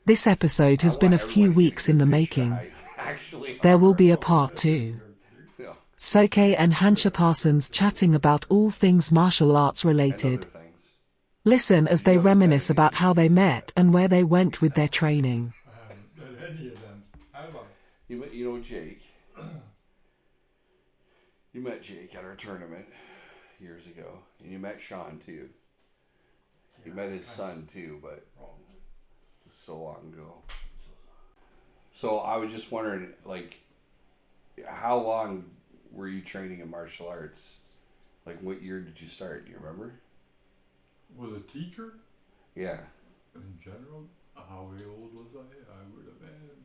This episode has been a few weeks in the making. There will be a part 2. Soke and Hanshi Parsons chatting about all things martial arts related. Listen as they reminisce about how they met and where they went with their training. Any of them. You know Jake. You met Jake at our tournament years ago, and you met Sean too. You met his son too, but so long ago. So I was just wondering, like, how long were you training in martial arts? Like, what year did you start? Do you remember? Was a teacher? Yeah. In general, how old was I? I would have been.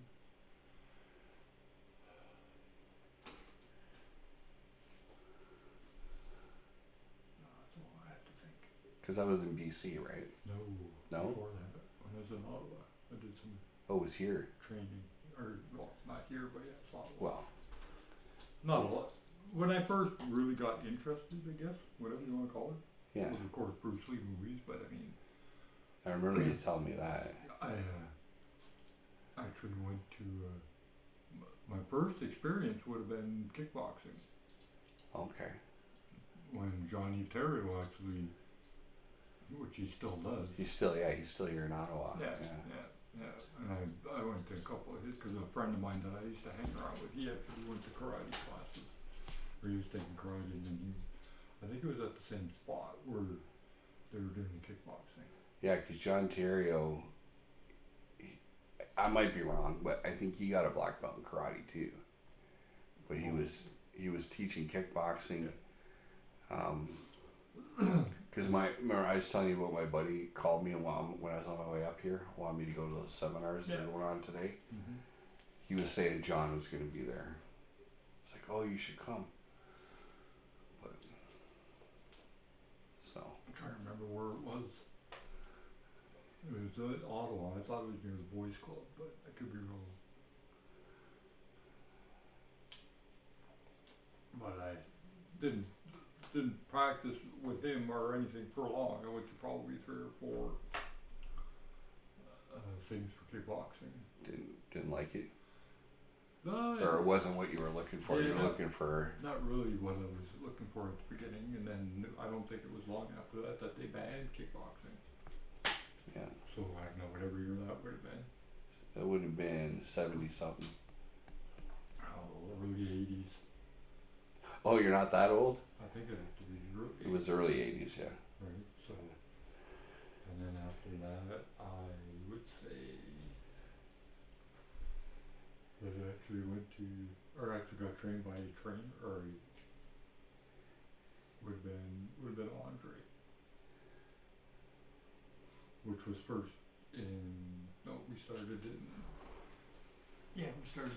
That's all I have to think. Because I was in BC, right? No? Before that, when I was in Ottawa, I did some Oh, it was here. training. Or, well, not here, but yeah, it's Ottawa. Well, Not a lot. When I first really got interested, I guess, whatever you want to call it, yeah. was of course Bruce Lee movies, but I mean, I remember you telling me that. I actually went to, my first experience would have been kickboxing. Okay. When Johnny Terrio actually, which he still does. He's still here in Ottawa. Yeah. And I went to a couple of his, because a friend of mine that I used to hang around with, he actually went to karate classes. Or he was taking karate, and then I think it was at the same spot where they were doing the kickboxing. Yeah, because John Terrio, I might be wrong, but I think he got a black belt in karate too. But he was teaching kickboxing. Because remember I was telling you about my buddy called me when I was on my way up here, wanted me to go to those seminars that are going on today. Mm-hmm. He was saying John was going to be there. It's like, oh, you should come. But so I'm trying to remember where it was. It was Ottawa. I thought it was near the boys' club, but I could be wrong. But I didn't practice with him or anything for long. I went to probably 3 or 4 things for kickboxing. didn't like it, No, or it wasn't what you were looking for. Yeah, you were looking for. not really what I was looking for at the beginning, and then I don't think it was long after that they banned kickboxing. Yeah. So I don't know whatever year that would have been. It would have been 70 something. Oh, early 80s. Oh, you're not that old? I think it had to be early. It was early 80s, yeah. Right, so, and then after that, I would say that I actually went to, or actually got trained by a trainer, or would have been Andre, which was first we started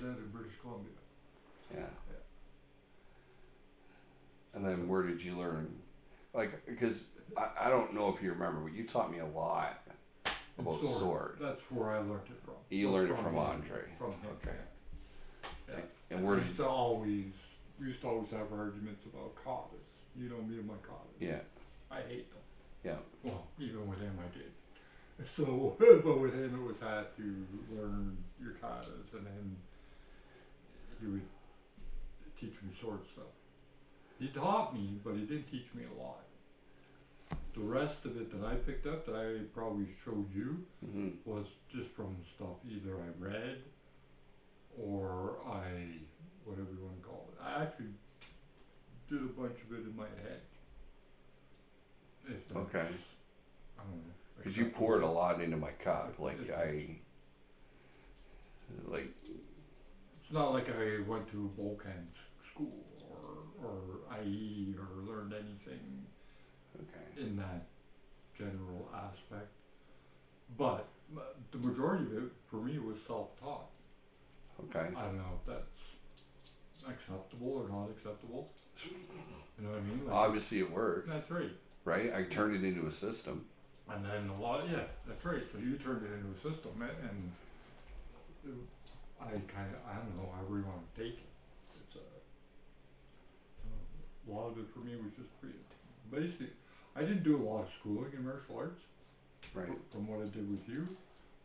that in British Columbia. Yeah. And then where did you learn? Like, because I don't know if you remember, but you taught me a lot about sword. That's where I learned it from. You learned it from Andre. From him. Okay. Yeah. And where we did used to always have arguments about katas. You know me and my katas. Yeah. I hate them. Yeah. Well, even with him I did. So, but with him it was had to learn your katas, and then he would teach me sword stuff. He taught me, but he didn't teach me a lot. The rest of it that I picked up, that I probably showed you, Mm-hmm. was just from stuff either I read or whatever you want to call it. I actually did a bunch of it in my head. Okay. I don't know. Because you poured a lot into my cup. It's not like I went to a Volcan school or IE or learned anything in that general aspect. But the majority of it, for me, was self-taught. Okay. I don't know if that's acceptable or not acceptable. You know what I mean? Like, Obviously it worked. that's right. Right? I turned it into a system. And then that's right. So you turned it into a system, and I don't know, however you want to take it. It's a lot of it for me was just basically, I didn't do a lot of schooling in martial arts. Right. From what I did with you,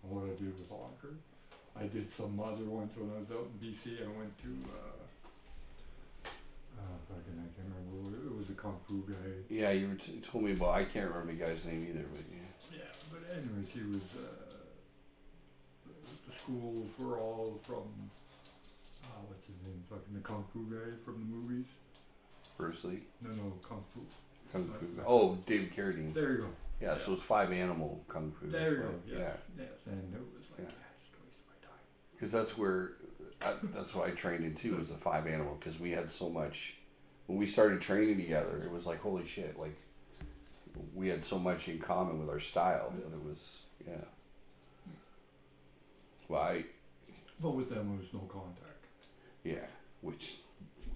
what I did with Honker. I did some other ones when I was out in BC. I went to, fucking, I can't remember. It was a Kung Fu guy. Yeah, you told me about. I can't remember the guy's name either, but yeah. Yeah, but anyways, he was, the schools were all from, what's his name? Fucking the Kung Fu guy from the movies. Bruce Lee. No, Kung Fu. Kung Fu. Oh, David Carradine. There you go. Yeah, so it's 5 Animal Kung Fu. There you go. Yeah. Yes, and it was like, Yeah. just wasted my time. Because that's what I trained in too, was the 5 Animal. Because we had so much, when we started training together, it was like, holy shit, like, we had so much in common with our styles. And it was, yeah. Well, But with them, there was no contact. yeah, which,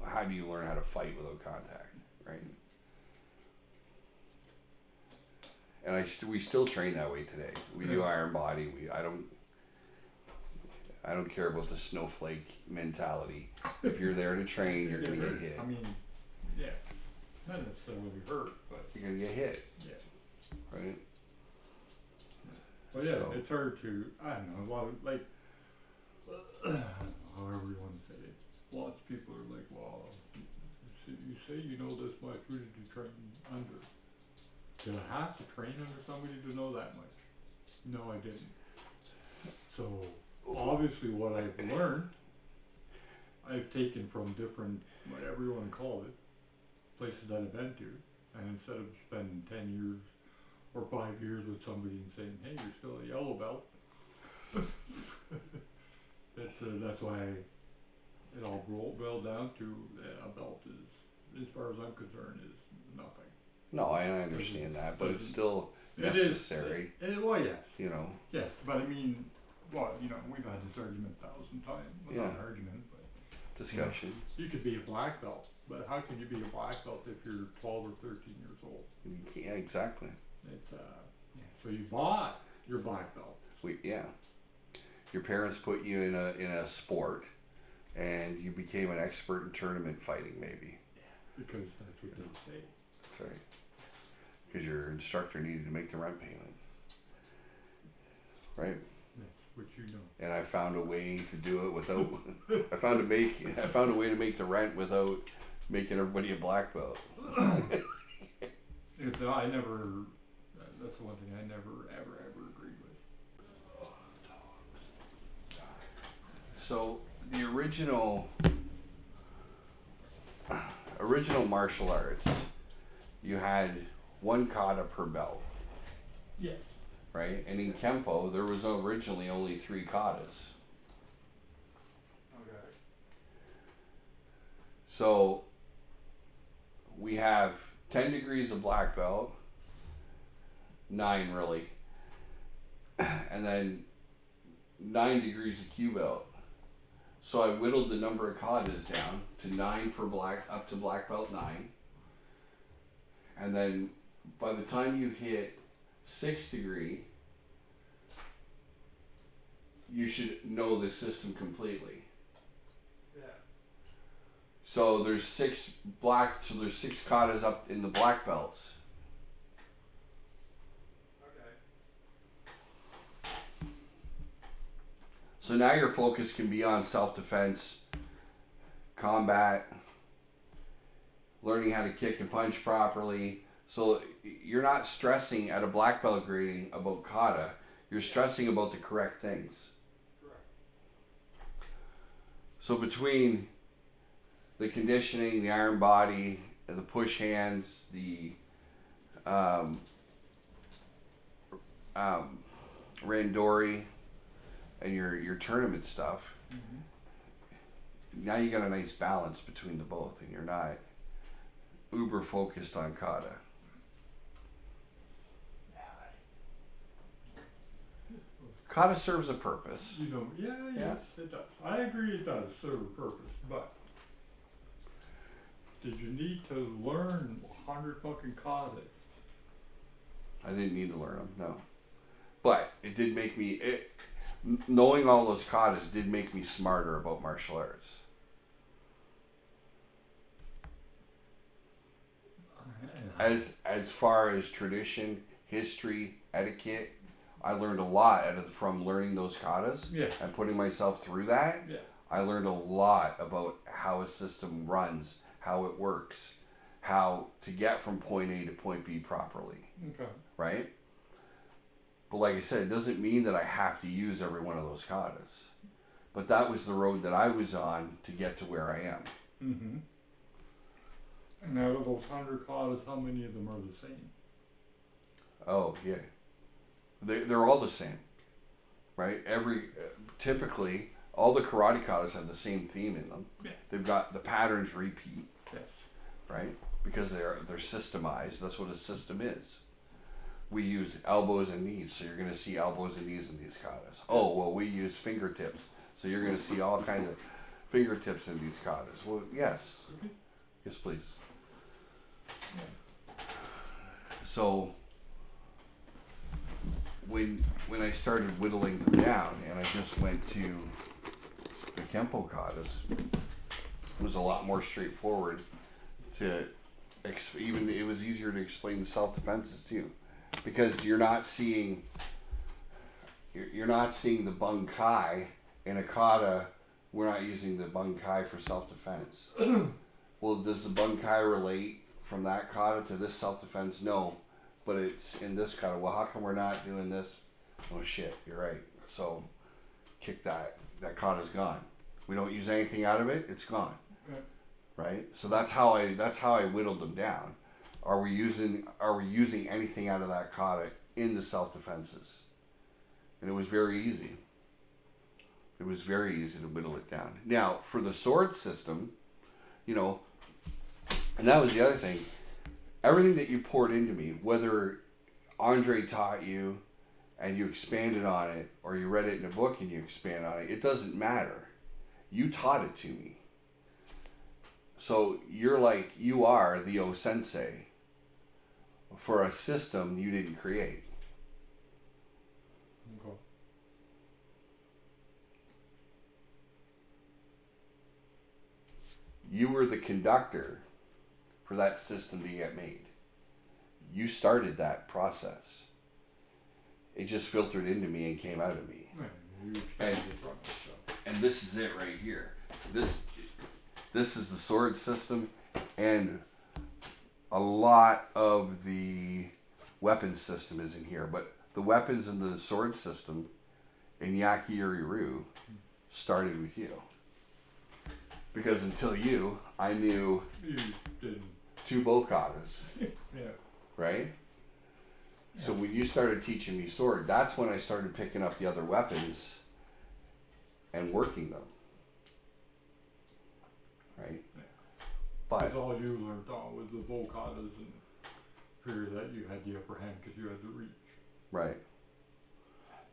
how do you learn how to fight without contact, right? And we still train that way today. We do iron body. I don't care about the snowflake mentality. If you're there to train, you're gonna get hit. I mean, yeah, not necessarily hurt, but You're gonna get hit, yeah. right? But yeah, So- it's hard to, I don't know, a lot of, like, however you want to say it. Lots of people are like, well, you say you know this much, who did you train under? Did I have to train under somebody to know that much? No, I didn't. So, obviously what I've learned, I've taken from different, whatever you want to call it, places that I've been to, and instead of spending 10 years or 5 years with somebody and saying, hey, you're still a yellow belt, that's why it all boiled down to a belt is, as far as I'm concerned, is nothing. No, I understand that, but it's still It is. necessary, Well, yes. you know. Yes, but I mean, well, you know, we've had this argument 1,000 times. Well, not an Yeah. argument, but Discussion. you could be a black belt, but how can you be a black belt if you're 12 or 13 years old? Yeah, exactly. It's so you bought your black belt. Yeah. Your parents put you in a sport, and you became an expert in tournament fighting, maybe. Because that's what they say. That's right. Because your instructor needed to make the rent payment, right? That's what you know. And I found a way to do it without. I found a way to make the rent without making everybody a black belt. I never. That's the one thing I never ever agreed with. So the original martial arts, you had 1 kata per belt, Yes. right? And in Kempo, there was originally only 3 katas. Okay. So we have 10 degrees of black belt, 9 really, and then 9 degrees of Q belt. So I whittled the number of katas down to 9 for black, up to black belt 9. And then by the time you hit 6th degree, you should know the system completely. Yeah. So there's 6 katas up in the black belts. Okay. So now your focus can be on self-defense, combat, learning how to kick and punch properly. So you're not stressing at a black belt grading about kata. You're stressing about the correct things. Correct. So between the conditioning, the iron body, the push hands, the randori, and your tournament stuff, now you got a nice balance between the both, and you're not uber focused on kata. Kata serves a purpose. You know, yes, it does. I agree it does serve a purpose, but did you need to learn 100 fucking katas? I didn't need to learn them, no. But it did make me, knowing all those katas did make me smarter about martial arts. As far as tradition, history, etiquette, I learned a lot from learning those katas and putting myself through that. Yeah. I learned a lot about how a system runs, how it works, how to get from point A to point B properly. Okay. Right? But like I said, it doesn't mean that I have to use every one of those katas. But that was the road that I was on to get to where I am. Mm-hmm. And out of those 100 katas, how many of them are the same? Oh, yeah. They're all the same. Right? Typically, all the karate katas have the same theme in them. Yeah. They've got the patterns repeat. Yes. Right? Because they're systemized. That's what a system is. We use elbows and knees, so you're going to see elbows and knees in these katas. Oh, well, we use fingertips, so you're going to see all kinds of fingertips in these katas. Well, yes. Okay. Yes, please. Yeah. So when I started whittling them down, and I just went to the Kempo katas, it was a lot more straightforward to it was easier to explain the self-defenses too, because you're not seeing the bunkai in a kata. We're not using the bunkai for self-defense. Well, does the bunkai relate from that kata to this self-defense? No, but it's in this kata. Well, how come we're not doing this? Oh shit, you're right. So kick that. That kata's gone. We don't use anything out of it. It's gone. Yeah. Right. So that's how I whittled them down. Are we using anything out of that kata in the self-defenses? And it was very easy. It was very easy to whittle it down. Now, for the sword system, and that was the other thing. Everything that you poured into me, whether Andre taught you and you expanded on it, or you read it in a book and you expand on it, it doesn't matter. You taught it to me. So you are the O-sensei for a system you didn't create. Okay. You were the conductor for that system to get made. You started that process. It just filtered into me and came out of me. Yeah, you expanded from it, so. And this is it right here. This is the sword system, and a lot of the weapons system is in here. But the weapons in the sword system in Yakiuri-Ryu started with you. Because until you, I knew You didn't. 2 bokatas, Yeah. right? So when you started teaching me sword, that's when I started picking up the other weapons and working them. Right? Yeah. But That's all you learned on was the vokatas, and figured that you had the upper hand because you had the reach. right.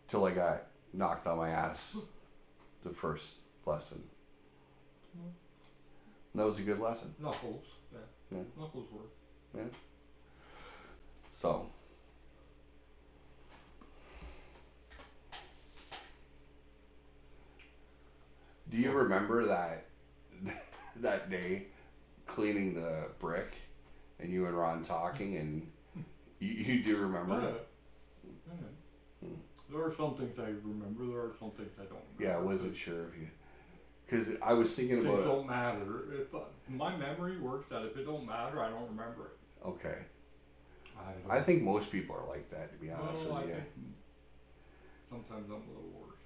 Till I got knocked on my ass the first lesson. And that was a good lesson. Knuckles. Yeah. Yeah. Knuckles work. Yeah. So do you remember that day cleaning the brick and you and Ron talking, and you do remember it? Yeah. There are some things I remember. There are some things I don't remember. Yeah, I wasn't sure if you, because I was thinking Things about it. don't matter. My memory works that if it don't matter, I don't remember it. Okay. I I think most people are like that, to be honest well, with I you. think sometimes I'm a little worse.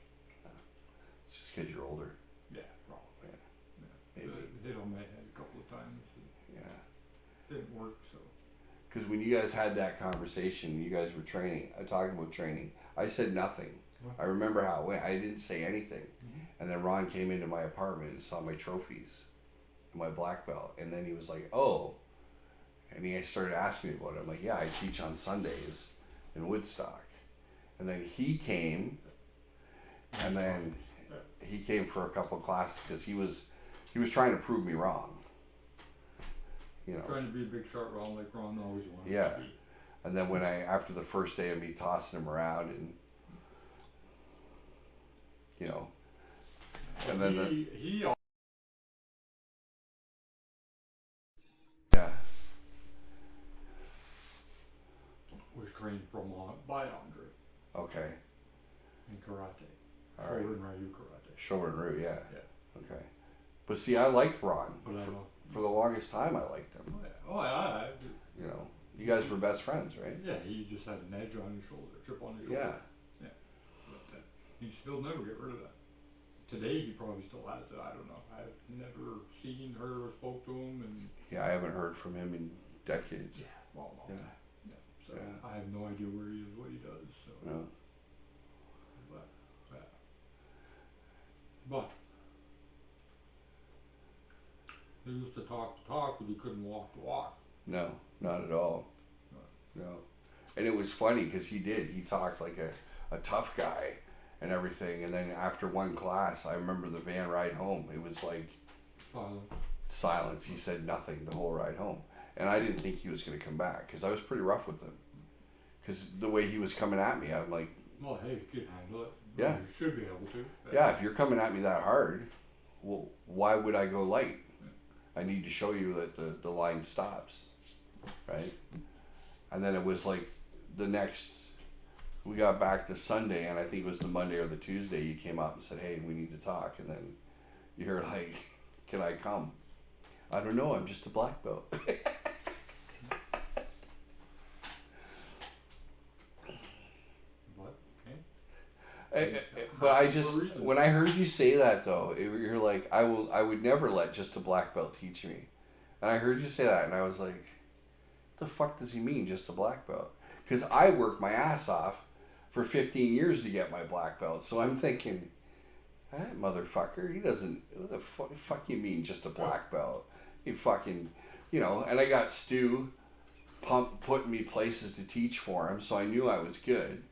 It's just because you're older. Yeah, probably. Maybe. Hit on my head a couple of times. Yeah. Didn't work, so. Because when you guys had that conversation, you guys were talking about training. I said nothing. What? I remember how it went. I didn't say anything. Mm-hmm. And then Ron came into my apartment and saw my trophies, my black belt. And then he was like, oh. And he started asking me about it. I'm like, yeah, I teach on Sundays in Woodstock. And then he came, and then he came for a couple of classes because he was trying to prove me wrong. You know. Trying to be a big shot Ron like Ron always wanted Yeah. to be. And then after the first day of me tossing him around, and you know, and then he yeah, was trained by Andre. Okay. and karate. All Shorin right. Ryu karate. Shorin Ryu, yeah. Yeah. Okay. But see, I liked Ron. But I don't. For the longest time, I liked him. Oh, I You know, you guys were best friends, right? yeah, he just had an edge on his shoulder, a chip on his shoulder. Yeah. But he'll never get rid of that. Today, he probably still has it. I don't know. I've never seen, heard, or spoke to him, and Yeah, I haven't heard from him in decades. well, Yeah. yeah. So Yeah. I have no idea where he is, what he does. So, No. but he used to talk, but he couldn't walk to walk. No, not at all. No. And it was funny because he talked like a tough guy and everything. And then after one class, I remember the van ride home. It was like silence. He said nothing the whole ride home. And I didn't think he was going to come back because I was pretty rough with him. Because the way he was coming at me, I'm like, well, hey, you can handle it. Yeah. You should be able to. yeah, if you're coming at me that hard, well, why would I go light? I need to show you that the line stops, right? And then it was like we got back to Sunday, and I think it was the Monday or the Tuesday, you came up and said, hey, we need to talk. And then you're like, can I come? I don't know, I'm just a black belt. But I just, when I heard you say that though, you're like, I would never let just a black belt teach me. And I heard you say that, and I was like, what the fuck does he mean, just a black belt? Because I worked my ass off for 15 years to get my black belt. So I'm thinking, that motherfucker, he doesn't, what the fuck you mean, just a black belt? You fucking, you know, and I got Stu putting me places to teach for him, so I knew I was good.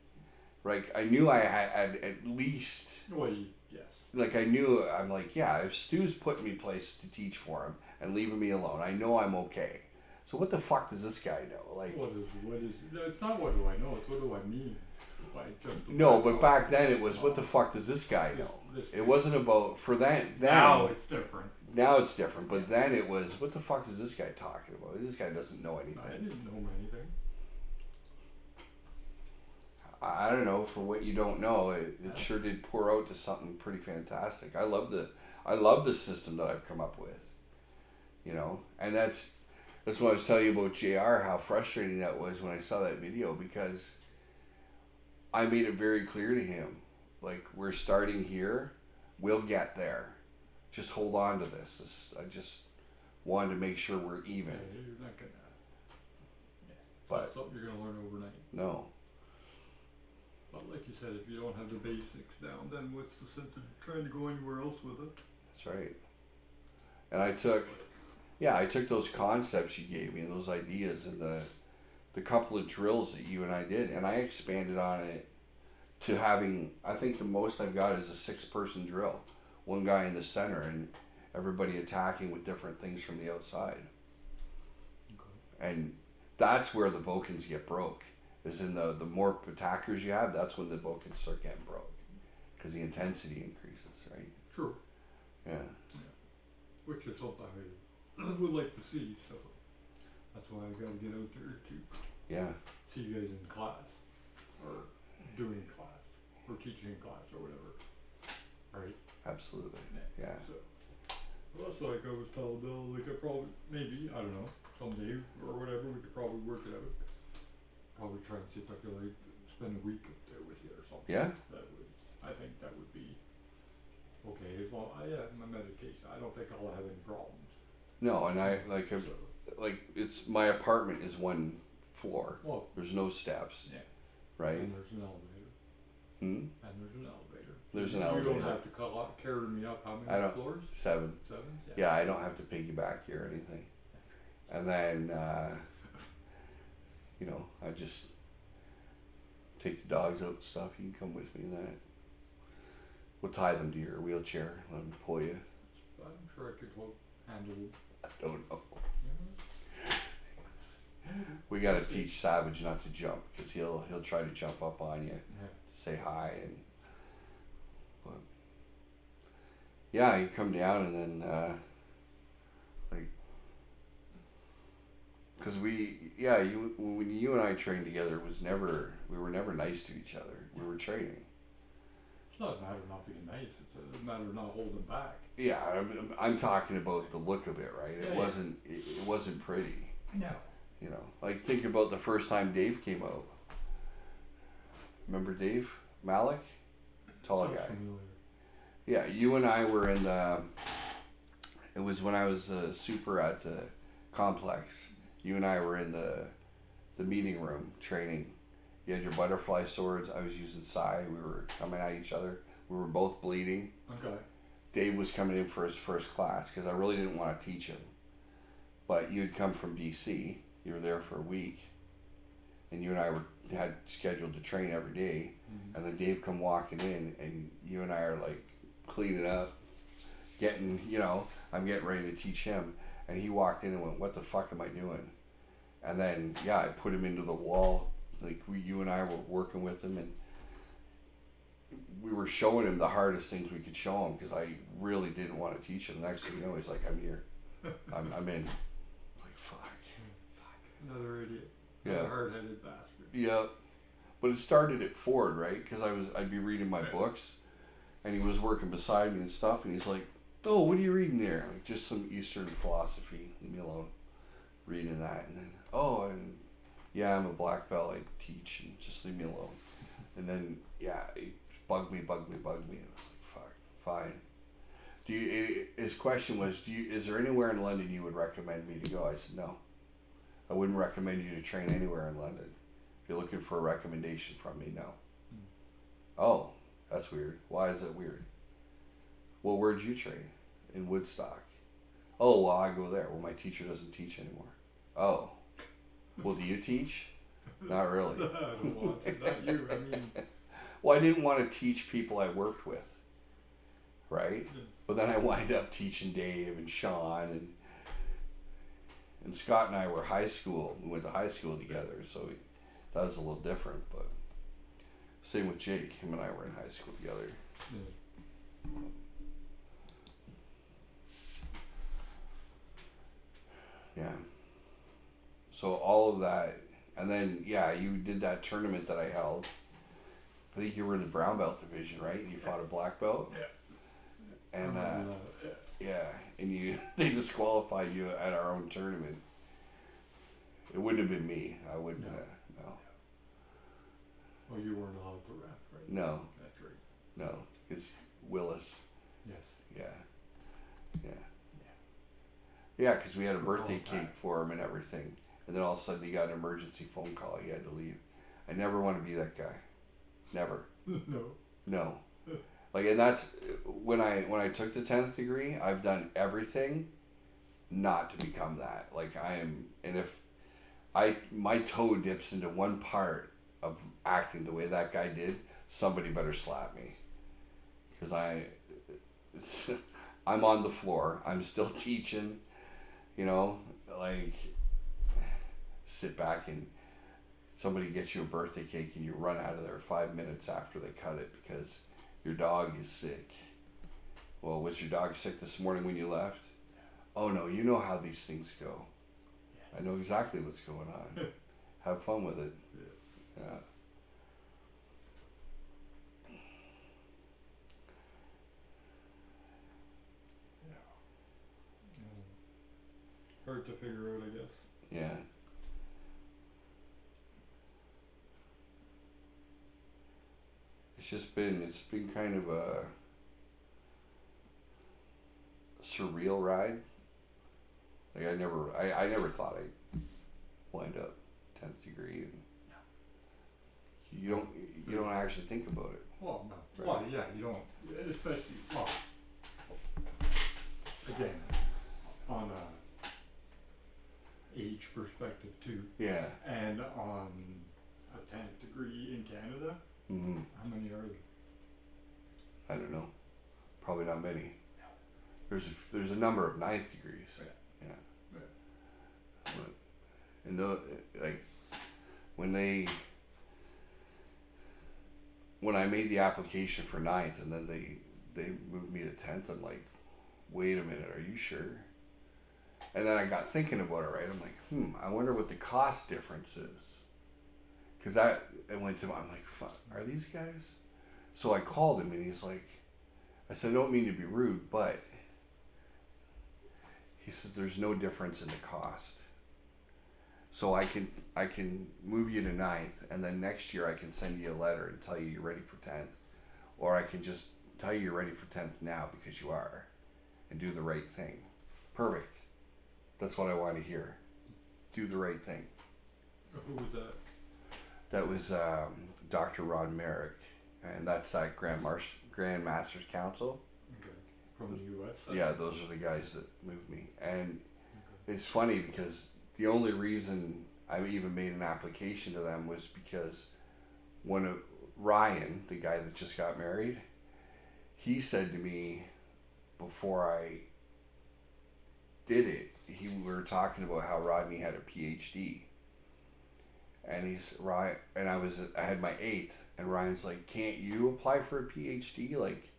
Right, I knew I had at least. Well, yes. Like I knew, I'm like, yeah. If Stu's putting me places to teach for him and leaving me alone, I know I'm okay. So what the fuck does this guy know? Like, what is? It's not what do I know. It's what do I mean. No, but back then it was what the fuck does this guy know? It wasn't about for that. Now it's different. Now it's different, but then it was what the fuck is this guy talking about? This guy doesn't know anything. I didn't know anything. I don't know, for what you don't know, it sure did pour out to something pretty fantastic. I love the system that I've come up with, you know, and that's what I was telling you about JR, how frustrating that was when I saw that video, because I made it very clear to him, like, we're starting here, we'll get there, just hold on to this. I just wanted to make sure we're even. Yeah, you're not gonna. Yeah, but it's not something you're gonna learn overnight. No. But like you said, if you don't have the basics down, then what's the sense of trying to go anywhere else with it? That's right. And I took those concepts you gave me and those ideas and the couple of drills that you and I did, and I expanded on it to having, I think the most I've got is a 6-person drill. One guy in the center and everybody attacking with different things from the outside. Okay. And that's where the bokens get broke. Is in the more attackers you have, that's when the bow can start getting broke, because the intensity increases, right? True. Yeah. Which is something I would like to see, so that's why I got to get out there to Yeah. see you guys in class, or doing class, or teaching in class, or whatever. Right? Absolutely. Yeah. So, well, that's like I was telling Bill, like I probably, maybe, I don't know, someday or whatever, we could probably work it out. Probably try and see if I could like spend a week up there with you or something. Yeah. I think that would be okay. As long I have my medication, I don't think I'll have any problems. No, and I like it's my apartment is 1 floor. Well, there's no steps. Yeah. Right. And there's an elevator. And there's an elevator. There's an you elevator. You don't have to carry me up. How many floors? 7. 7. Yeah, I don't have to piggyback you or anything. And then. You know, I just take the dogs out and stuff. You can come with me and that. We'll tie them to your wheelchair. Let them pull you. I'm sure I could handle them. I don't know. We got to teach Savage not to jump, because he'll try to jump up on you to say hi, but yeah, you come down and then like Because when you and I trained together, we were never nice to each other. We were training. It's not a matter of not being nice. It's a matter of not holding back. Yeah, I'm talking about the look of it, right? Yeah, It wasn't pretty. No. You know, like think about the first time Dave came out. Remember Dave Malik, tall Sounds guy. familiar. Yeah, you and I were in the. It was when I was super at the complex. You and I were in the meeting room training. You had your butterfly swords. I was using sai. We were coming at each other. We were both bleeding. Okay. Dave was coming in for his first class because I really didn't want to teach him. But you had come from BC. You were there for a week, and you and I had scheduled to train every day. Mm-hmm. And then Dave come walking in, and you and I are like cleaning up, I'm getting ready to teach him. And he walked in and went, "What the fuck am I doing?" And then, I put him into the wall. Like, you and I were working with him, and we were showing him the hardest things we could show him because I really didn't want to teach him. Next thing you know, he's like, "I'm here. I'm in." Like, fuck. Another idiot. Yeah. Another hard-headed bastard. Yeah. But it started at Ford, right? Because I'd be reading my books, and he was working beside me and stuff, and he's like, "Oh, what are you reading there?" Like, just some Eastern philosophy. Leave me alone. Reading that, and then, I'm a black belt. I teach, and just leave me alone. And then, he bugged me. And I was like, "Fuck, fine." His question was, is there anywhere in London you would recommend me to go? I said, no. I wouldn't recommend you to train anywhere in London. If you're looking for a recommendation from me, no. Oh, that's weird. Why is that weird? Well, where'd you train? In Woodstock. Oh, well, I go there. Well, my teacher doesn't teach anymore. Oh. Well, do you teach? Not really. I don't want to. Not you. I mean... Well, I didn't want to teach people I worked with. Right? Yeah. But then I wind up teaching Dave and Sean and Scott and I were high school. We went to high school together, so that was a little different. But same with Jake. Him and I were in high school together. Yeah. Yeah. So all of that, and then you did that tournament that I held. I think you were in the brown belt division, right? You fought a black belt. Yeah. And and they disqualified you at our own tournament. It wouldn't have been me. I wouldn't. No. Oh, you weren't allowed to ref, right? No. That's right. No. It's Willis. Yes. Yeah, because we had a Good birthday call, cake Pat. for him and everything, and then all of a sudden he got an emergency phone call. He had to leave. I never want to be that guy. Never. No. Like, and that's when I took the 10th degree. I've done everything not to become that. Like, I am, and if my toe dips into one part of acting the way that guy did, somebody better slap me, because I'm on the floor. I'm still teaching. Like, sit back and somebody gets you a birthday cake and you run out of there 5 minutes after they cut it because your dog is sick. Well, was your dog sick this morning when you left? Oh no, you know how these things go. I know exactly what's going on. Have fun with it. Yeah. Hard to figure out, I guess. Yeah. It's been kind of a surreal ride. Like, I never thought I'd wind up 10th degree, and you don't actually think about it. Well, no. Right. Well, yeah, you don't, especially, again, on a age perspective too, Yeah. and on a 10th degree in Canada, Mm-hmm. how many are there? I don't know. Probably not many. There's a number of 9th degrees. Yeah. And when I made the application for 9th, and then they moved me to 10th, I'm like, wait a minute, are you sure? And then I got thinking about it, right? I'm like, I wonder what the cost difference is. Because I went to, I'm like, fuck, are these guys? So I called him and he's like, I said, I don't mean to be rude, but he said, there's no difference in the cost. So I can move you to 9th, and then next year I can send you a letter and tell you you're ready for 10th. Or I can just tell you you're ready for 10th now because you are, and do the right thing. Perfect. That's what I want to hear. Do the right thing. Who was that? That was Dr. Ron Merrick, and that's that Grand Masters Council. Okay. From the U.S.? Yeah, those are the guys that moved me. And it's funny because the only reason I even made an application to them was because one of Ryan, the guy that just got married, he said to me before I did it, we were talking about how Rodney had a PhD. And I had my 8th, and Ryan's like, can't you apply for a PhD? Like,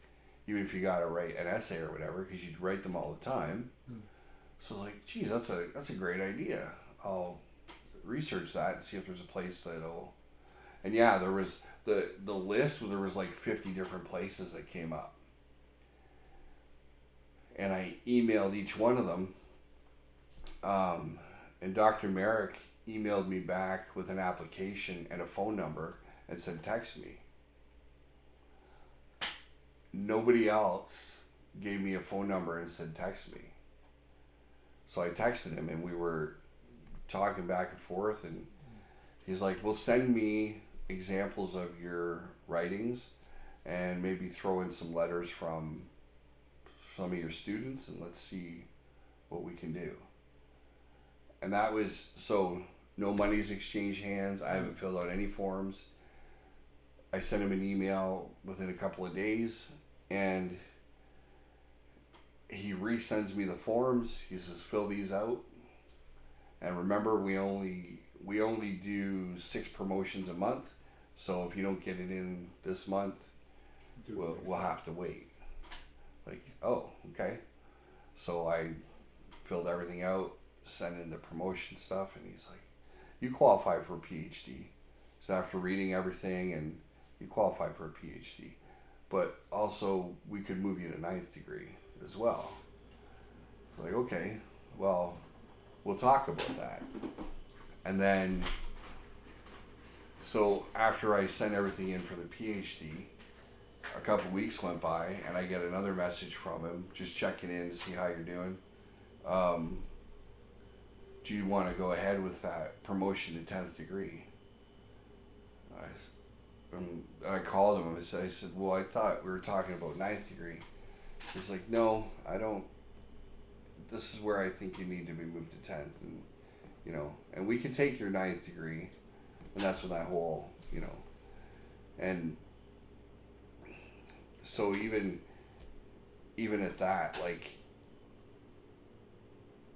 even if you got to write an essay or whatever, because you'd write them all the time. So like, geez, that's a great idea. I'll research that and see if there's a place that'll. And yeah, there was the list where there was like 50 different places that came up, and I emailed each one of them. And Dr. Merrick emailed me back with an application and a phone number and said, text me. Nobody else gave me a phone number and said, text me. So I texted him and we were talking back and forth, and he's like, well, send me examples of your writings and maybe throw in some letters from some of your students and let's see what we can do. And that was, so no money's exchanged hands. I haven't filled out any forms. I sent him an email within a couple of days, and he resends me the forms. He says, fill these out. And remember, we only do 6 promotions a month. So if you don't get it in this month, we'll have to wait. Like, oh, okay. So I filled everything out, sent in the promotion stuff, and he's like, you qualify for a PhD. So after reading everything, and you qualify for a PhD. But also, we could move you to 9th degree as well. It's like, okay, well, we'll talk about that. And then, so after I sent everything in for the PhD, a couple weeks went by, and I get another message from him, just checking in to see how you're doing. Do you want to go ahead with that promotion to 10th degree? I called him and I said, well, I thought we were talking about 9th degree. He's like, no, I don't. This is where I think you need to be moved to 10th. And, and we can take your 9th degree. And that's when that whole, and so even at that, like,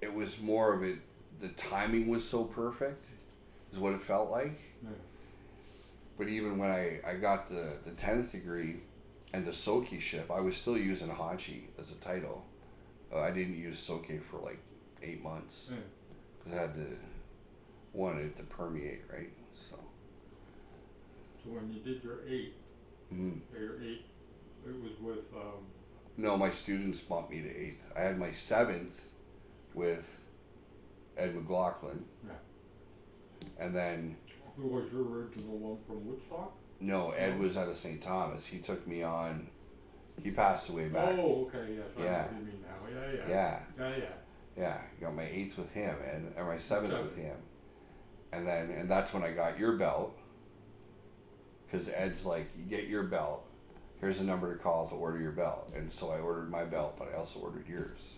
it was more of it, the timing was so perfect, is what it felt like. Yeah. But even when I got the 10th degree and the Soke ship, I was still using Hanshi as a title. I didn't use Soke for like 8 months. Because I wanted it to permeate, right? So when you did your 8, your 8, it was with... No, my students bumped me to 8th. I had my 7th with Ed McLaughlin. Yeah. And then... Who was your original one from Woodstock? No, Ed was out of St. Thomas. He took me on... He passed away back. Oh, okay, yes. I know Yeah. what you mean now. Yeah. Yeah. Yeah, got my 8th with him, or my 7th with him. And that's when I got your belt. Because Ed's like, you get your belt. Here's a number to call to order your belt. And so I ordered my belt, but I also ordered yours.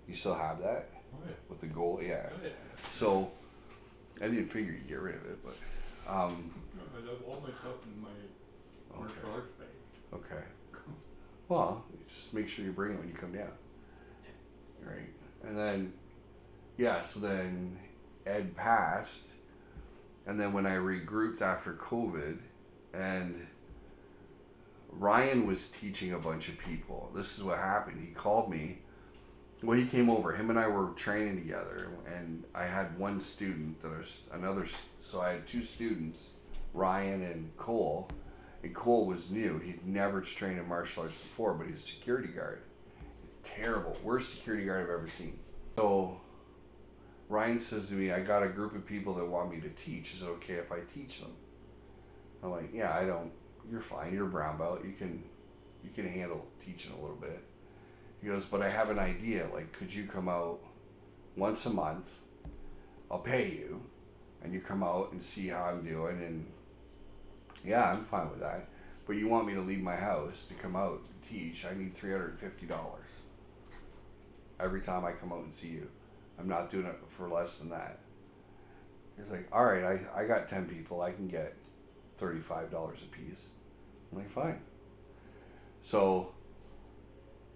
You still have that? Oh, yeah. With the gold? Yeah. Oh, yeah. So, I didn't figure you'd get rid of it, but... I have all my stuff in my martial arts bag. Okay. Well, just make sure you bring it when you come down. Right. And then, so then Ed passed. And then when I regrouped after COVID, and Ryan was teaching a bunch of people. This is what happened. He called me Well, he came over. Him and I were training together, and I had one student. So I had two students, Ryan and Cole. And Cole was new. He'd never trained in martial arts before, but he's a security guard. Terrible. Worst security guard I've ever seen. So Ryan says to me, I got a group of people that want me to teach. Is it okay if I teach them? I'm like, yeah, I don't. You're fine. You're a brown belt. You can handle teaching a little bit. He goes, but I have an idea. Like, could you come out once a month? I'll pay you, and you come out and see how I'm doing. And yeah, I'm fine with that. But you want me to leave my house to come out and teach? I need $350 every time I come out and see you. I'm not doing it for less than that. He's like, all right, I got 10 people. I can get $35 a piece. I'm like, fine. So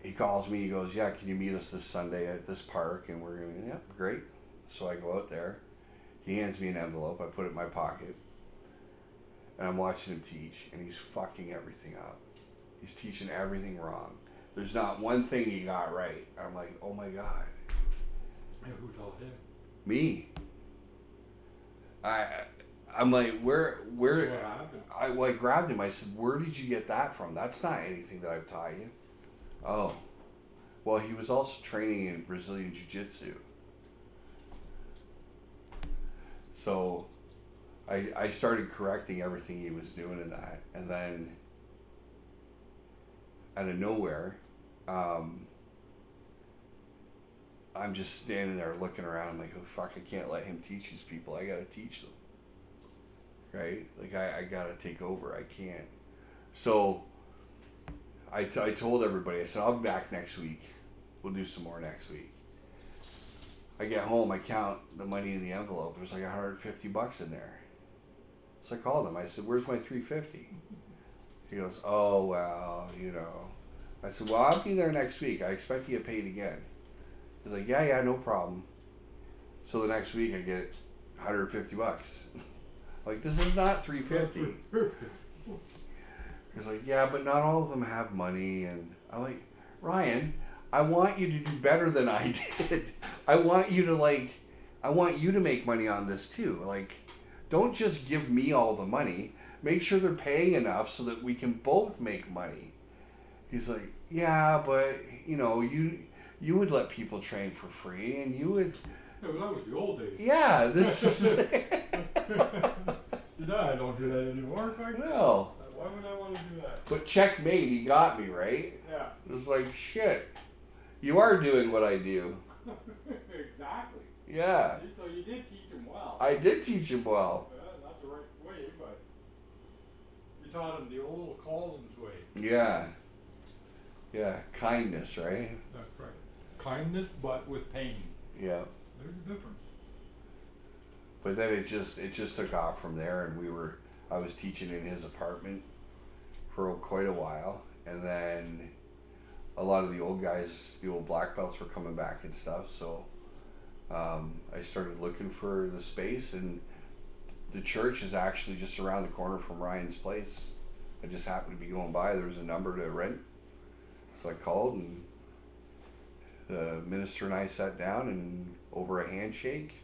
he calls me. He goes, yeah, can you meet us this Sunday at this park? And we're going to, yeah, great. So I go out there. He hands me an envelope. I put it in my pocket. And I'm watching him teach. And he's fucking everything up. He's teaching everything wrong. There's not one thing he got right. I'm like, oh my God. And who told him? Me. I'm like, where What happened? I grabbed him. I said, where did you get that from? That's not anything that I've taught you. Oh. Well, he was also training in Brazilian Jiu-Jitsu. So I started correcting everything he was doing in that. And then out of nowhere, I'm just standing there looking around. I'm like, oh, fuck, I can't let him teach these people. I got to teach them. Right? Like, I got to take over. I can't. So I told everybody, I said, I'll be back next week. We'll do some more next week. I get home, I count the money in the envelope. There's like $150 in there. So I called him. I said, where's my $350? He goes, oh, well, you know. I said, well, I'll be there next week. I expect to get paid again. He's like, yeah, no problem. So the next week I get $150. Like, this is not $350. He's like, yeah, but not all of them have money. And I'm like, Ryan, I want you to do better than I did. I want you to make money on this too. Like, don't just give me all the money. Make sure they're paying enough so that we can both make money. He's like, yeah, but you know, you would let people train for free, and you would. Yeah, but that was the old days. Yeah, this is. No, I don't do that anymore. No. Why would I want to do that? But checkmate, he got me, right? Yeah. It was like, shit, you are doing what I do. Exactly. Yeah. So you did teach him well. I did teach him well. Not the right way, but you taught him the old Collins way. Yeah. Yeah, kindness, right? That's right. Kindness, but with pain. Yeah. There's a difference. But then it just took off from there, and I was teaching in his apartment for quite a while, and then a lot of the old guys, the old black belts, were coming back and stuff. So I started looking for the space, and the church is actually just around the corner from Ryan's place. I just happened to be going by. There was a number to rent, so I called, and the minister and I sat down, and over a handshake.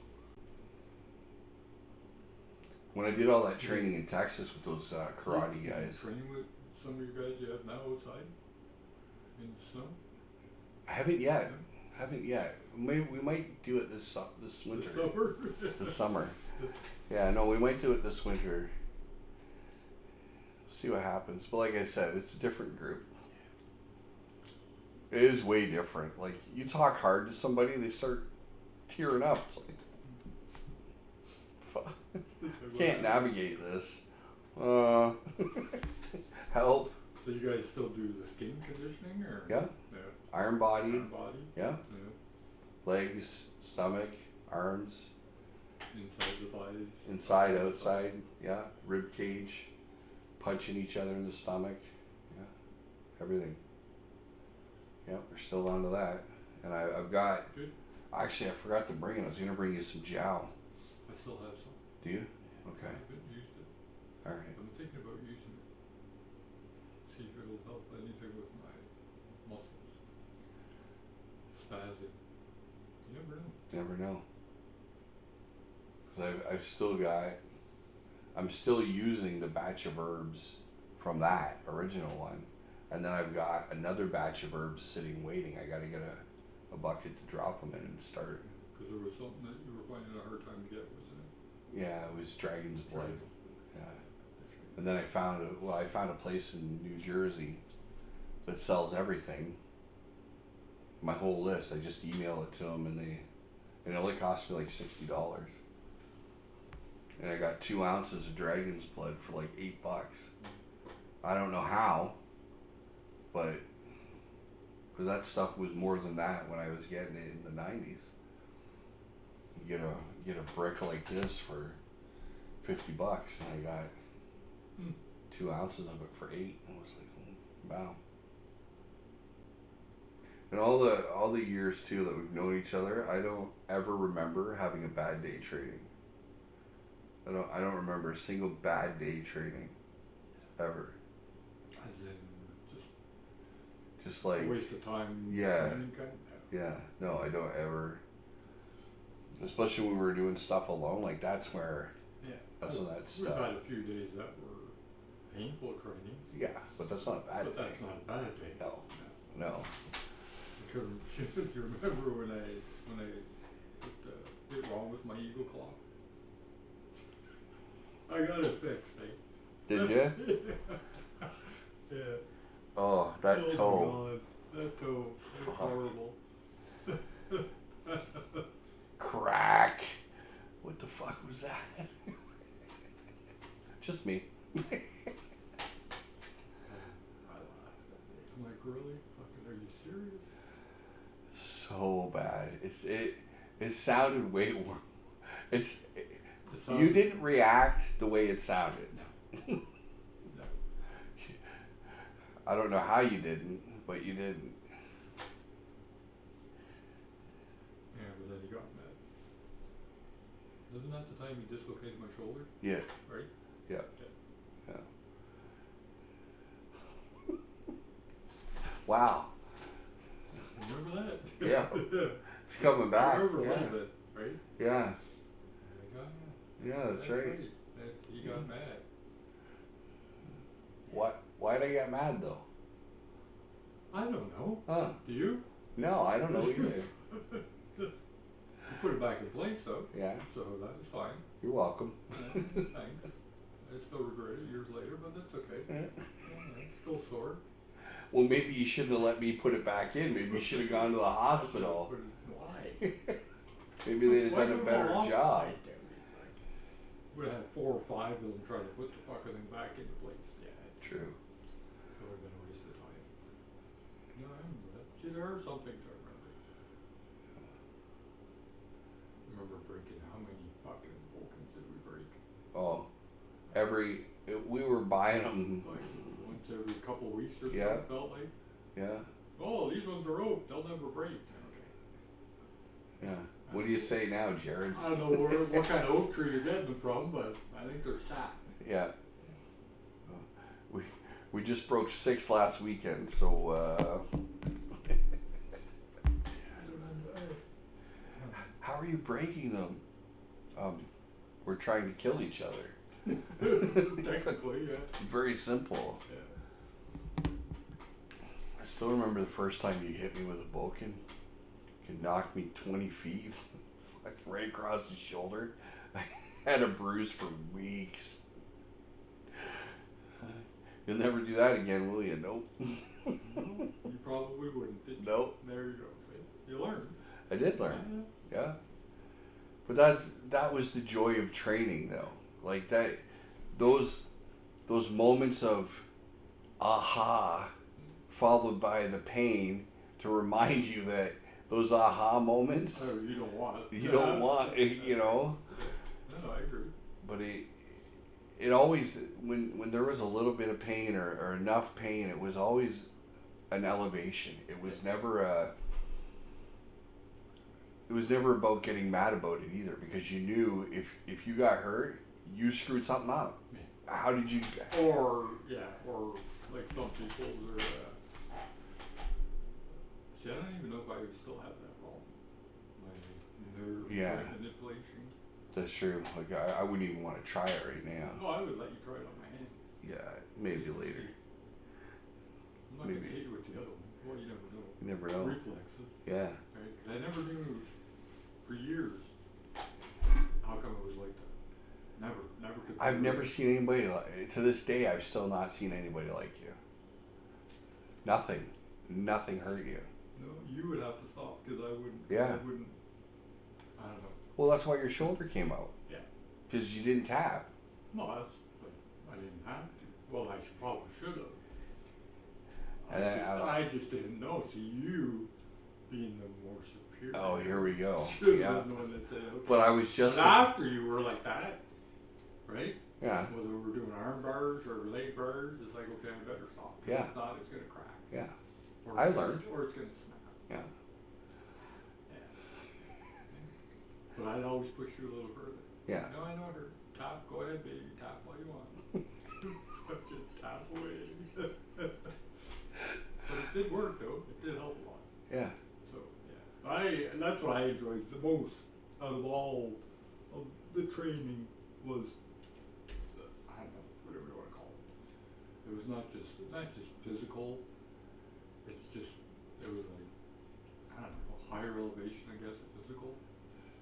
When I did all that training in Texas with those karate guys. Training with some of you guys you have now outside in the snow? I haven't yet. We might do it this winter. This summer? This summer. Yeah, no, we might do it this winter. See what happens. But like I said, it's a different group. It is way different. Like, you talk hard to somebody, they start tearing up. It's like, fuck. Can't navigate this. Help. So you guys still do the skin conditioning, or? Yeah. Iron body. Iron body? Yeah. Legs, stomach, arms. Inside the thighs. Inside, outside. Yeah. Rib cage. Punching each other in the stomach. Yeah. Everything. Yeah, we're still on to that. And I've got. Good. Actually, I forgot to bring it. I was going to bring you some jowl. I still have some. Do you? Okay. I haven't used it. All right. I'm thinking about using it. See if it'll help anything with my muscles. has it. You never know. Never know. 'Cause I've still got. I'm still using the batch of herbs from that original one, and then I've got another batch of herbs sitting waiting. I got to get a bucket to drop them in and start. Because there was something that you were finding a hard time to get, wasn't it? Yeah, it was dragon's blood. Yeah, and then I found a place in New Jersey that sells everything. My whole list. I just email it to them, and it only cost me like $60. And I got 2 ounces of dragon's blood for like $8. I don't know how, but because that stuff was more than that when I was getting it in the 90s. You get a brick like this for $50, and I got 2 ounces of it for $8. I was like, wow. And all the years too that we've known each other, I don't ever remember having a bad day trading. I don't remember a single bad day trading, ever. As in Just like a waste of time. Yeah. Training kind? Yeah, no, I don't ever. Especially when we were doing stuff alone, like that's where. Yeah. That's when that We've stuff. had a few days that were painful training. Yeah, but that's not a bad But day. that's not a bad day. No. Because do you remember when I did wrong with my eagle clock? I got it fixed, eh? Did you? Yeah. Oh, that Oh my toe. God. That toe. It's horrible. Crack. What the fuck was that? Just me. I laughed that day. I'm like, really? Fucking, are you serious? So bad. It sounded way worse. It You sounded- didn't react the way it sounded. No. I don't know how you didn't, but you didn't. Yeah, but then he got mad. Isn't that the time he dislocated my shoulder? Yeah. Right? Yeah. Yeah. Wow. Remember that? Yeah. It's coming back. I remember a Yeah. little bit, right? Yeah. Yeah, Yeah, that's right. He got mad. Why'd I get mad though? I don't know. Huh? Do you? No, I don't know either. You put it back in place though, Yeah. so that was fine. You're welcome. Thanks. I still regret it years later, but that's okay. Yeah, it's still sore. Well, maybe you shouldn't have let me put it back in. Maybe you should have gone to the hospital. Why? Maybe they'd have Why done a go better along? job. We had 4 or 5 of them trying to put the fucking thing back into place. Yeah, it's True. would have been a waste of time. No, I remember that. See, there are some things I remember. I remember breaking how many fucking Vulcans did we break? Oh, we were buying them. Like once every couple of weeks or so, Yeah. it felt like. Yeah. Oh, these ones are oak. They'll never break. Okay. Yeah. What do you say now, Jared? I don't know what kind of oak tree you're getting them from, but I think they're sap. Yeah. We just broke 6 last weekend, so how are you breaking them? We're trying to kill each other. Technically, yeah. Very simple. Yeah. I still remember the first time you hit me with a Vulcan. You knocked me 20 feet, like right across the shoulder. I had a bruise for weeks. You'll never do that again, will you? Nope. You probably wouldn't, did you? Nope. There you go. See? You learned. I did learn. Yeah. But that was the joy of training, though. Like that, those moments of aha, followed by the pain, to remind you that those aha moments Oh, you don't want it. you don't want, you know. No, I agree. But it always, when there was a little bit of pain or enough pain, it was always an elevation. It was never about getting mad about it either, because you knew if you got hurt, you screwed something up. Yeah. How did you? Or like some people, they're. See, I don't even know if I would still have that problem. My nerve Yeah. manipulation. That's true. Like I wouldn't even want to try it right now. No, I would let you try it on my hand. Yeah, maybe later. I'm not going to hit you with the other one. Well, you never know. You never know. Reflexes. Yeah. Right? 'Cause I never knew for years how come it was like that. Never could. I've never seen anybody like, to this day. I've still not seen anybody like you. Nothing hurt you. No, you would have to stop because I wouldn't. Yeah. I wouldn't. I don't know. Well, that's why your shoulder came out. Yeah. Because you didn't tap. No, that's. But I didn't have to. Well, I probably should have. And then I just didn't know. See, you being the more superior. Oh, here we go. Should Yeah. have known to say, okay. But I was just. But after you were like that, right? Yeah. Whether we're doing arm bars or leg bars, it's like, okay, I better stop. Yeah. If not, it's going to crack. Yeah. Or I it's learned. Or it's going to snap. Yeah. Yeah. But I'd always push you a little further. Yeah. No, I know it hurts. Tap, go ahead, baby. Tap all you want. Just tap away. But it did work, though. It did help a lot. Yeah. So, yeah. That's what I enjoyed the most out of all of the training was, I don't know, whatever you want to call it. It was not just physical. It was like, I don't know, higher elevation, I guess, of physical.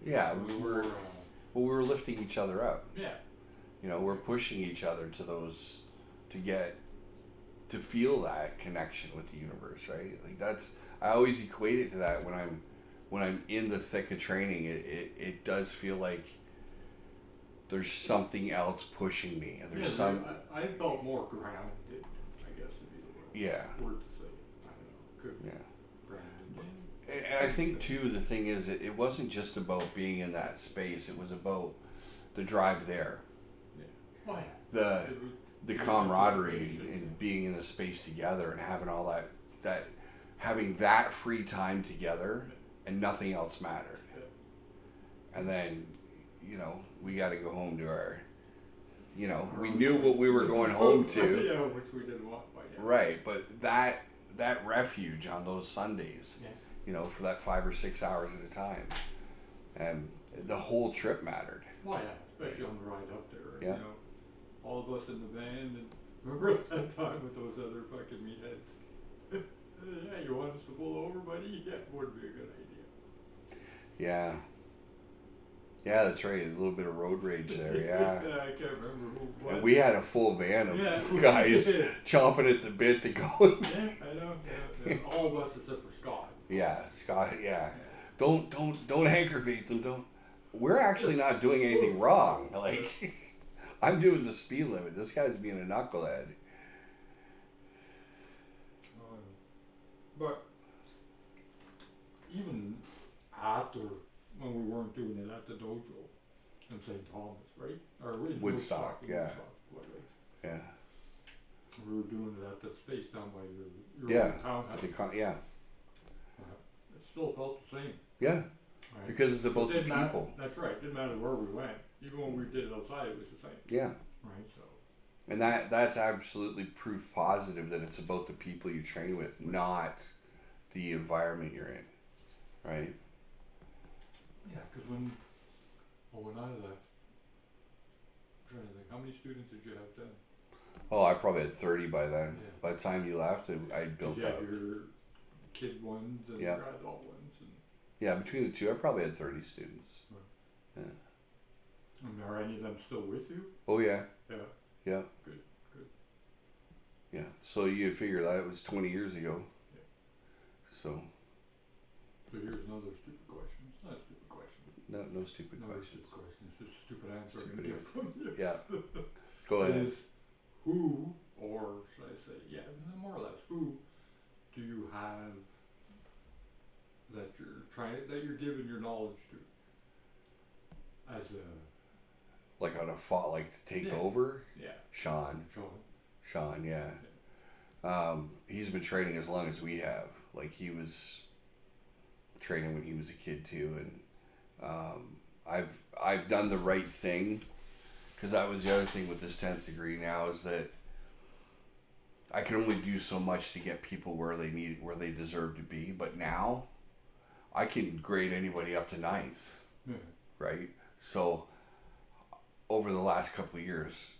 Yeah. It was We were. more, Well, we were lifting each other up. yeah. You know, we're pushing each other to those, to feel that connection with the universe, right? Like that's, I always equate it to that when I'm in the thick of training. It does feel like there's something else pushing me, and there's I felt more grounded, I guess would be the Yeah. word to say. I don't know. Yeah. Grounded. And I think too, the thing is, it wasn't just about being in that space. It was about the drive there, Yeah. Oh, yeah. the camaraderie and being in the space together and having all that having that free time together and nothing else mattered. Yeah. And then, you know, we got to go home to our, you know, we knew what we were going home to. Yeah, which we didn't want. But yeah. Right, but that refuge on those Sundays, Yeah. you know, for that 5 or 6 hours at a time, and the whole trip mattered. Well, yeah, especially on the ride up there. Yeah. You know, all of us in the van, and remember that time with those other fucking meatheads? Yeah, you want us to pull over, buddy? Yeah, would be a good idea. Yeah. Yeah, that's right. A little bit of road rage there, yeah. Yeah, I can't remember who. What. And we had a full van of Yeah. guys Yeah. chomping at the bit to go. Yeah, I know. Yeah. All of us except for Scott. Yeah, Scott. Yeah, don't aggravate them. Don't. We're actually not doing anything wrong. Like, I'm doing the speed limit. This guy's being a knucklehead. But even after, when we weren't doing it at the dojo in St. Thomas, right? Or in Woodstock, yeah. Woodstock, Yeah. we were doing it at that space down by your Yeah. old townhouse. Yeah. It still felt the same. Yeah. Right? Because it's about the Didn't matter- people. That's right. Didn't matter where we went. Even when we did it outside, it was the same. Yeah. Right. So. And that's absolutely proof positive that it's about the people you train with, not the environment you're in, right? Yeah, because when I left, I'm trying to think, how many students did you have then? Oh, I probably had 30 by then. Yeah. By the time you left, I built you up. had your kid ones and Yeah. your adult ones, and Yeah, between the two, I probably had 30 students. and are any of them still with you? Oh yeah, Yeah. yeah, Good. yeah. So you figure that was 20 years ago. Yeah. So So here's another stupid question. It's not a stupid question. no stupid Another questions. stupid question. It's just a stupid answer I'm Stupid gonna get from you. Yeah. Go ahead. Is who, or should I say, yeah, more or less, who do you have that you're giving your knowledge to as a Like on a fall, like to take Yeah. over. yeah, Sean, yeah. He's been training as long as we have. Like he was training when he was a kid too, and I've done the right thing, because that was the other thing with this 10th degree now, is that I can only do so much to get people where they deserve to be. But now I can grade anybody up to ninth, right? So over the last couple of years,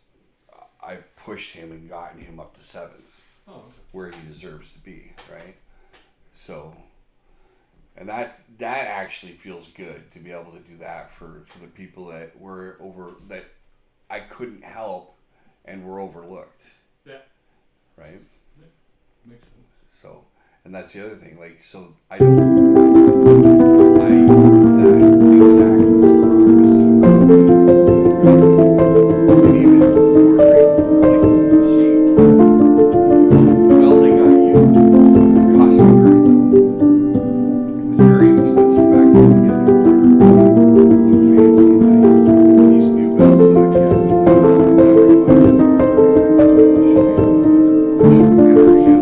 I've pushed him and gotten him up to seventh, where he deserves to be, right? So, and that actually feels good to be able to do that for the people that were that I couldn't help and were overlooked. Yeah. Right? Yeah. Makes sense. So, and that's the other thing. Like, so that exact and even ordering, like, see, the belt I got you cost me very little. It was very inexpensive back then to get it ordered. Look fancy and nice. These new belts that I get, should be better again.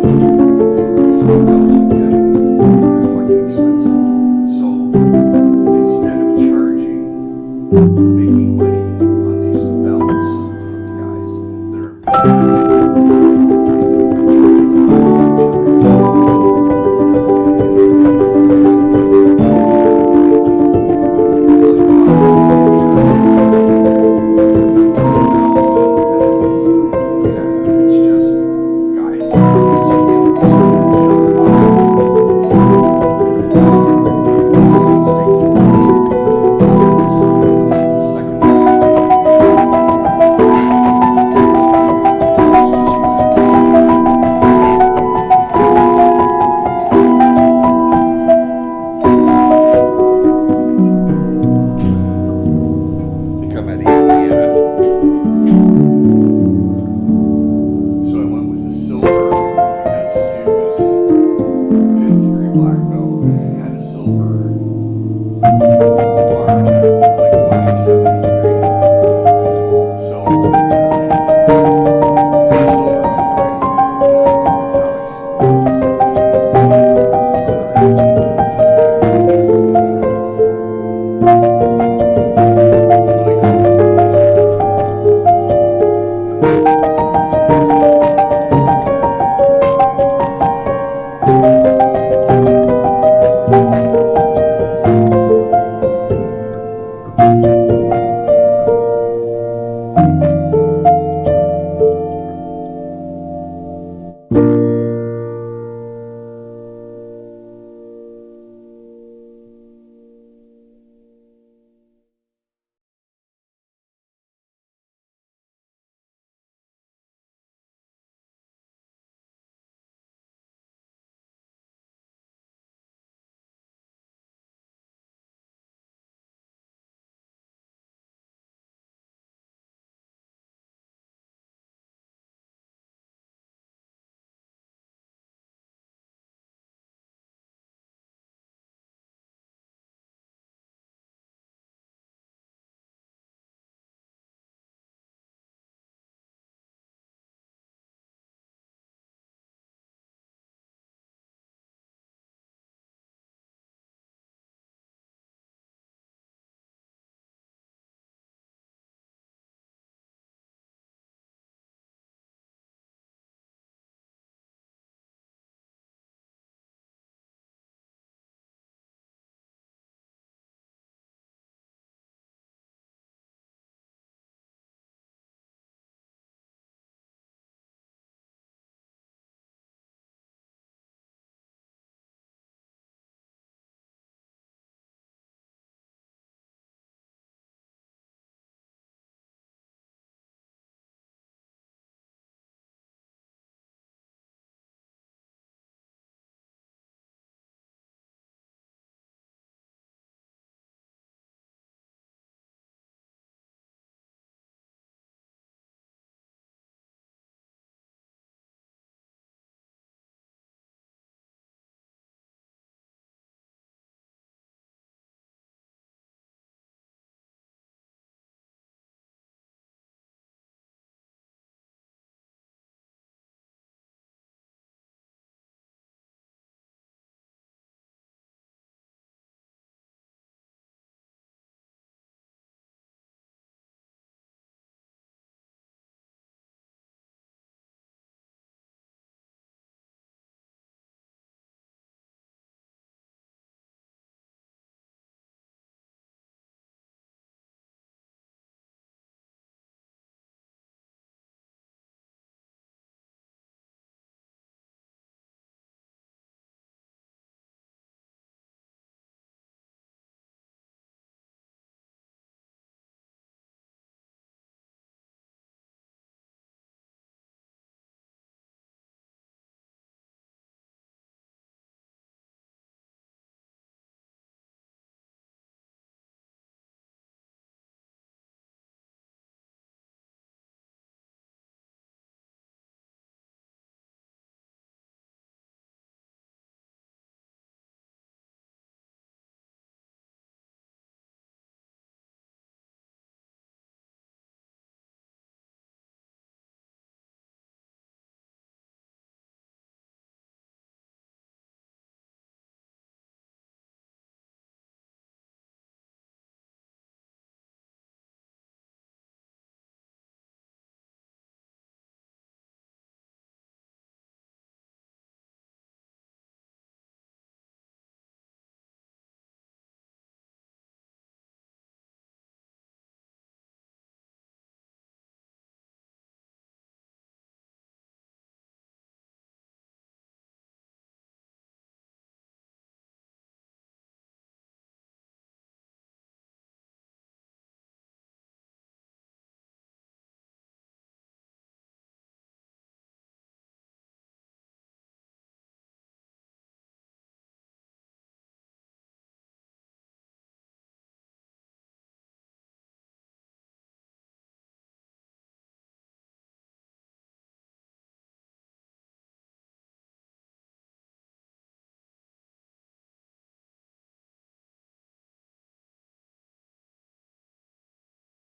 These new belts I get, they're fucking expensive. So instead of making money on these belts for the guys that are it's just guys they come out of Indiana. So I went with the silver because Stu's 5th degree black belt had a silver bar, like my 7th degree. So the silver went right metallics.